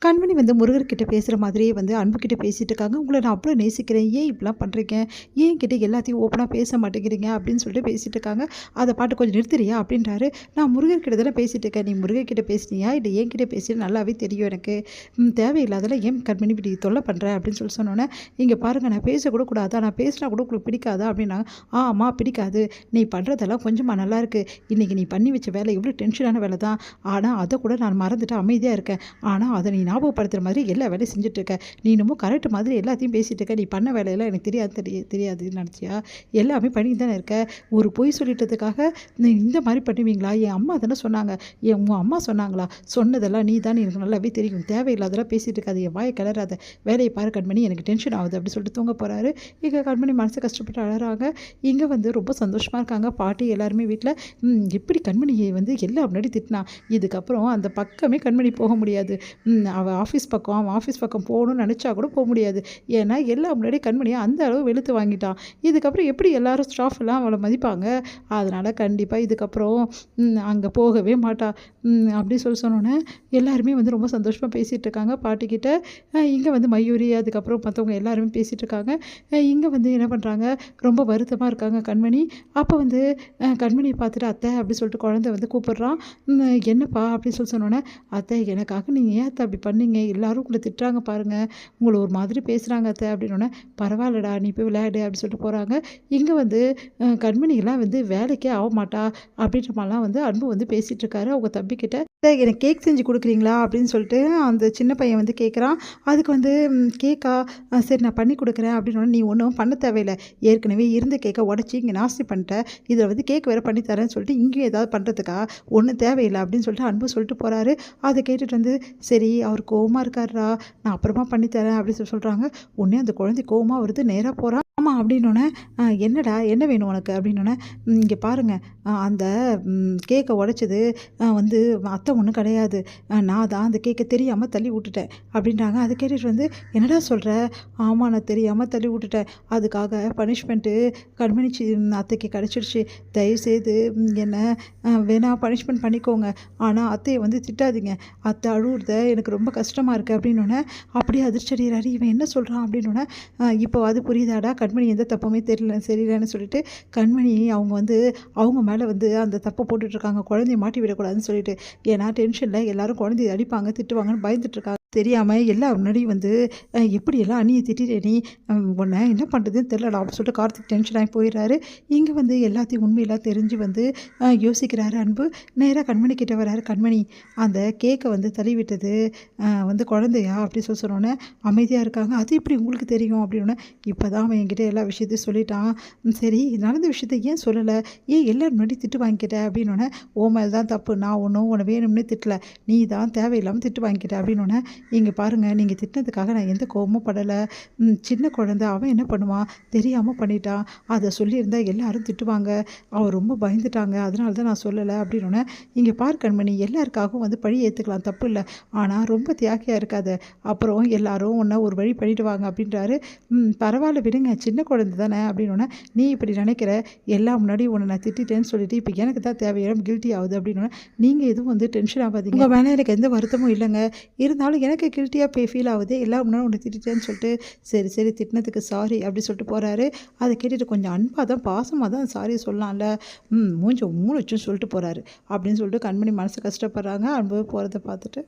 கண்மணி வந்து முருகர்கிட்ட பேசுகிற மாதிரியே வந்து அன்புக்கிட்ட பேசிட்டு இருக்காங்க. "உங்கள நான் அவ்வளோ நேசிக்கிறேன். ஏன் இப்படிலாம் பண்றீங்க? ஏன் என்கிட்ட எல்லாத்தையும் ஓப்பனா பேச மாட்டேங்கிறீங்க?" அப்படின்னு சொல்லிட்டு பேசிட்டு இருக்காங்க. "அத பாட்டு கொஞ்சம் நிறுத்துறியா?" அப்படின்றாரு. "நான் முருகர்கிட்ட தானே பேசிட்டு இருக்கேன். நீ முருகர்கிட்ட பேசினியா? இல்ல என்கிட்ட பேசியா? நல்லாவே தெரியும் எனக்கு. தேவையில்லாதெல்லாம் ஏன் கண்மணி இப்படி தொல்ல பண்ற?" அப்படின்னு சொன்னோனே, "இங்க பாருங்க நான் பேசக்கூட கூடாதா? நான் பேசினா கூட உங்களுக்கு பிடிக்காதா?" அப்படின்னாங்க. "ஆமா பிடிக்காது. நீ பண்றதெல்லாம் கொஞ்சமா நல்லாயிருக்கு. இன்னைக்கு நீ பண்ணி வச்ச வேலை எவ்வளோ டென்ஷனான வேலை தான். ஆனா அத கூட நான் மறந்துட்டு அமைதியா இருக்கேன். ஆனா அத நீ ஞாபகப்படுத்துற மாதிரி எல்லா வேலையும் செஞ்சுட்டு இருக்க. நீ என்னமோ கரெக்ட் மாதிரி எல்லாத்தையும் பேசிட்டு இருக்க. நீ பண்ண வேலையெல்லாம் எனக்கு தெரியாதுன்னு நினச்சியா? எல்லாமே பண்ணிட்டு தானே இருக்க. ஒரு பொய் சொல்லிட்டதுக்காக நீ இந்த மாதிரி பண்ணுவீங்களா? என் அம்மா தானே சொன்னாங்க. உங்க அம்மா சொன்னாங்களா? சொன்னதெல்லாம் நீ தானே எனக்கு நல்லாவே தெரியும். தேவையில்லாதெல்லாம் பேசிட்டு இருக்காது. என் வாயை கிளறாத. வேலையை பாரு கண்மணி எனக்கு டென்ஷன் ஆகுது." அப்படி சொல்லிட்டு தூங்க போறாரு. இங்க கண்மணி மனசு கஷ்டப்பட்டு அழறாங்க. இங்க வந்து ரொம்ப சந்தோஷமா இருக்காங்க. பாட்டி எல்லாருமே வீட்ல. எப்படி கண்மணியை வந்து எல்லாம் முன்னாடி திட்டினா. இதுக்கப்புறம் அந்த பக்கமே கண்மணி போக முடியாது. அவன் ஆஃபீஸ் பக்கம் போகணும்னு நெனச்சா கூட போ முடியாது. ஏன்னா, எல்லா முன்னாடி கண்மணிய அந்த அளவு வெளுத்து வாங்கிட்டான். இதுக்கப்புறம் எப்படி எல்லாரும் ஸ்டாஃப் எல்லாம் அவள மதிப்பாங்க? அதனால கண்டிப்பா இதுக்கப்புறம் அங்க போகவே மாட்டா. அப்படி சொன்னோனே, எல்லாருமே வந்து ரொம்ப சந்தோஷமா பேசிட்டு இருக்காங்க பாட்டிக்கிட்ட. இங்க வந்து மயூரி, அதுக்கப்புறம் மத்தவங்க எல்லாருமே பேசிட்டு இருக்காங்க. இங்க வந்து என்ன பண்றாங்க, ரொம்ப வருத்தமா இருக்காங்க கண்மணி. அப்ப வந்து கண்மணிய பார்த்துட்டு, "அத்தை" அப்படி சொல்லிட்டு குழந்தை வந்து கூப்பிடுறான். "என்னப்பா?" அப்படின்னு சொன்னோனே, "அத்தை எனக்காக நீங்க ஏன் அத்தை அப்படி பண்ணீங்க? எல்லாரும் உங்கள திட்டுறாங்க பாருங்க. உங்கள ஒரு மாதிரி பேசுறாங்க அத்தை." அப்படின்னோனே, "பரவாயில்லடா நீ போய் விளையாடு" அப்படி சொல்லிட்டு போறாங்க. இங்க வந்து கண்மணிலாம் வந்து வேலைக்கே ஆவமாட்டா அப்படின்ற மாரிலாம் வந்து அன்பு வந்து பேசிட்டு இருக்காரு அவங்க தம்பிக்கிட்ட. "அத்தை எனக்கு கேக் செஞ்சு குடுக்குறீங்களா?" அப்படின்னு சொல்லிட்டு அந்த சின்ன பையன் வந்து கேட்குறான். அதுக்கு வந்து "கேக்கா? சரி நான் பண்ணி குடுக்குறேன்." அப்படின்னோனே, "நீ ஒண்ணும் பண்ண தேவையில்ல. ஏற்கனவே இருந்த கேக்க உடைச்சு இங்க நாஸ்தி பண்ணிட்ட. இதில வந்து கேக் வேற பண்ணி தரேன்னு சொல்லிட்டு இங்கேயும் ஏதாவது பண்றதுக்கா? ஒண்ணும் தேவையில்ல." அப்படின்னு சொல்லிட்டு அன்பு சொல்லிட்டு போறாரு. அத கேட்டுட்டு வந்து, "சரி அவர் கோவமா இருக்காருடா. நான் அப்புறமா பண்ணி தரேன்." அப்படின்னு சொல்றாங்க. உடனே அந்த குழந்தை கோவமா வருது. நேரா போறா. ஆமா அப்படின்னோனே, "என்னடா? என்ன வேணும் உனக்கு?" அப்படின்னோனே, இங்க பாருங்க அந்த கேக்க உடைச்சது வந்து அத்தை ஒண்ணும் கிடையாது. நான் தான் அந்த கேக்க தெரியாம தள்ளி விட்டுட்டேன்." அப்படின்றாங்க. அத கேட்டுட்டு வந்து, "என்னடா சொல்ற?" "ஆமா நான் தெரியாம தள்ளி விட்டுட்டேன். அதுக்காக பனிஷ்மெண்ட்டு கண்மணி அத்தைக்கு கிடைச்சிடுச்சு. தயவுசெய்து என்ன வேணா பனிஷ்மெண்ட் பண்ணிக்கோங்க. ஆனா அத்தைய வந்து திட்டாதீங்க. அத்தை அழுவுறத எனக்கு ரொம்ப கஷ்டமா இருக்கு." அப்படின்னோனே, அப்படியே அதிர்ச்சி அடையிறாரு. இவன் என்ன சொல்றான்? அப்படின்னோனே, இப்போவாது புரியுதாடா? கண்மணி எந்த தப்புமே சரியில்லன்னு சொல்லிட்டு, கண்மணி அவங்க வந்து அவங்க மேல வந்து அந்த தப்ப போட்டுட்ருக்காங்க. குழந்தைய மாட்டி விடக்கூடாதுன்னு சொல்லிட்டு. ஏன்னா டென்ஷன்ல எல்லாரும் குழந்தைய அடிப்பாங்க, திட்டுவாங்கன்னு பயந்துட்டு இருக்காங்க. தெரியாம எல்லார் முன்னாடியும் வந்து "எப்படியெல்லாம் அண்ணிய திட்டிட்ட நீ? உன்ன என்ன பண்ணுறதுன்னு தெரியலடா." அப்படின்னு சொல்லிட்டு கார்த்திக் டென்ஷன் ஆகி போயிடுறாரு. இங்க வந்து எல்லாத்தையும் உண்மையெல்லாம் தெரிஞ்சு வந்து யோசிக்கிறாரு அன்பு. நேரா கண்மணி கிட்ட வராரு. "கண்மணி அந்த கேக்க வந்து தள்ளி விட்டது வந்து குழந்தையா?" அப்படி சொன்னோனே அமைதியா இருக்காங்க. "அது எப்படி உங்களுக்கு தெரியும்?" அப்படின்னோனே, "இப்பதான் அவன் என்கிட்ட எல்லா விஷயத்தையும் சொல்லிட்டான்." "சரி நடந்த விஷயத்த ஏன் சொல்லல? ஏன் எல்லார் முன்னாடி திட்டு வாங்கிக்கிட்ட?" அப்படின்னோனே, "உன் மேல தான் தப்பு. நான் ஒண்ணும் உன்ன வேணும்னே திட்டல. நீ தான் தேவையில்லாம திட்டு வாங்கிக்கிட்ட." அப்படின்னோனே, "இங்க பாருங்க நீங்க திட்டினதுக்காக நான் எந்த கோவமும் படல. சின்ன குழந்தை அவன் என்ன பண்ணுவான்? தெரியாம பண்ணிட்டான். அத சொல்லியிருந்தா எல்லாரும் திட்டுவாங்க. அவன் ரொம்ப பயந்துட்டாங்க. அதனால தான் நான் சொல்லல." அப்படின்னோனே, "இங்க பார் கண்மணி எல்லாருக்காகவும் வந்து பழி ஏத்துக்கலாம் தப்பு இல்ல. ஆனா ரொம்ப தியாகியா இருக்காத. அப்புறம் எல்லாரும் உன்ன ஒரு வழி பண்ணிடுவாங்க." அப்படின்றாரு. பரவாயில்ல விடுங்க. சின்ன குழந்தை தானே." அப்படின்னோனே, "நீ இப்படி நினைக்கிற. எல்லாம் முன்னாடி உன்ன நான் திட்டிட்டேன்னு சொல்லிட்டு இப்ப எனக்கு தான் தேவையில்லாம கில்ட்டி ஆகுது." அப்படின்னோனே, "நீங்க எதுவும் வந்து டென்ஷன் ஆகாதீங்க. உங்க மேல எனக்கு எந்த வருத்தமும் இல்லங்க. இருந்தாலும் எனக்கு கில்ட்டியா ஃபீல் ஆகுது. எல்லாம் முன்னாடி உன்ன திட்டிட்டேன்னு சொல்லிட்டு." "சரி, சரி திட்டினதுக்கு சாரி." அப்படி சொல்லிட்டு போறாரு. அத கேட்டுட்டு கொஞ்சம் அன்பா தான் பாசமா தான் சாரி சொல்லலாம்ல. மூஞ்ச உம்முன்னு வச்சுன்னு சொல்லிட்டு போறாரு. அப்படின்னு சொல்லிட்டு கண்மணி மனசு கஷ்டப்படுறாங்க. அன்பு போறத பார்த்துட்டு.